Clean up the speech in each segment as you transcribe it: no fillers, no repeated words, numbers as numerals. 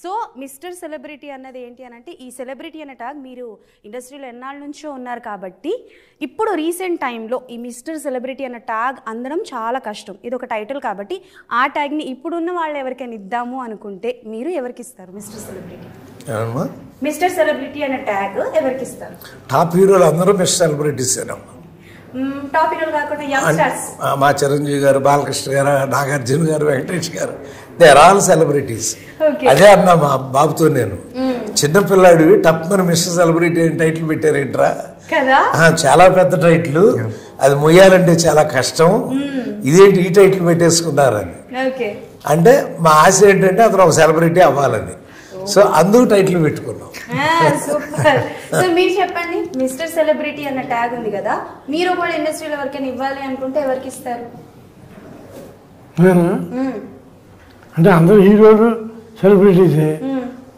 So mister celebrity అన్నది ఏంటి అని అంటే, ఈ సెలబ్రిటీ అనే ట్యాగ్ మీరు ఇండస్ట్రీలో ఎన్నాళ్ళ నుంచో ఉన్నారు కాబట్టి ఇప్పుడు రీసెంట్ టైంలో ఈ మిస్టర్ సెలబ్రిటీ అన్న ట్యాగ్ అందడం చాలా కష్టం. ఇది ఒక టైటిల్ కాబట్టి ఆ ట్యాగ్ని ఇప్పుడున్న వాళ్ళు ఎవరికైనా ఇద్దాము అనుకుంటే మీరు ఎవరికి ఇస్తారు? మిస్టర్ సెలబ్రిటీ మిస్టర్ సెలబ్రిటీ అనే ట్యాగ్ ఎవరికి ఇస్తారు? టాప్ హీరోలు అందరూ మిస్టర్ సెలబ్రిటీస్. టాప్ హీరోలు కాకుండా యంగ్స్టర్స్, మా చిరంజీవి గారు, బాలకృష్ణ గారు, నాగార్జున గారు, వెంకటేష్ గారు, దే ఆర్ ఆల్ సెలబ్రిటీస్. అదే అన్నా మా బాబుతో నేను, చిన్నపిల్లాడివి టప్మని మిస్టర్ సెలబ్రిటీ అని టైటిల్ పెట్టారేంట్రా, చాలా పెద్ద టైటిల్, అది మొయ్యాలంటే చాలా కష్టం, ఇదేంటి ఈ టైటిల్ పెట్టేసుకున్నారని. అంటే మా ఆశ ఏంటంటే అతను ఒక సెలబ్రిటీ అవ్వాలని. సో అందుకు టైటిల్ పెట్టుకున్నాం. సూపర్. సో మీరు చెప్పండి, మిస్టర్ సెలబ్రిటీ అన్న ట్యాగ్ ఉంది కదా, మీరు కూడా ఇండస్ట్రీలో ఎవరికైనా ఇవ్వాలి అనుకుంటే ఎవరికి ఇస్తారు? అంటే అందరూ హీరోలు సెలబ్రిటీసే.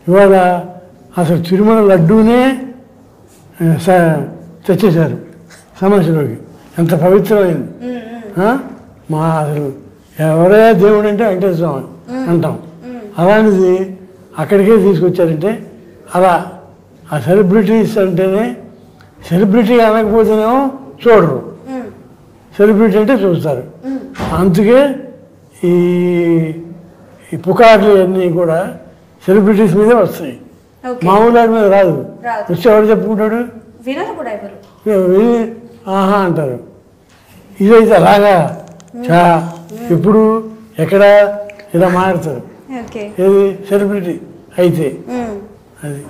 ఇవాళ అసలు తిరుమల లడ్డూనే తెచ్చేశారు సమస్యలోకి, ఎంత పవిత్రమైంది. మా అసలు ఎవరే దేవుడు అంటే వెంకటేశ్వర స్వామి అంటాం, అలాంటిది అక్కడికే తీసుకొచ్చారంటే అలా ఆ సెలబ్రిటీస్ అంటేనే, సెలబ్రిటీ అనకపోతేనేమో చూడరు, సెలబ్రిటీ అంటే చూస్తారు. అందుకే ఈ పుకార్లు అన్నీ కూడా సెలబ్రిటీస్ మీదే వస్తాయి, మామూలు వాడి మీద రాదు. వచ్చేవాడు చెప్పుకుంటాడు, ఆహా అంటారు. ఇదైతే అలాగా ఎప్పుడు ఎక్కడ ఇలా మారుతారు, ఏది సెలబ్రిటీ అయితే అది.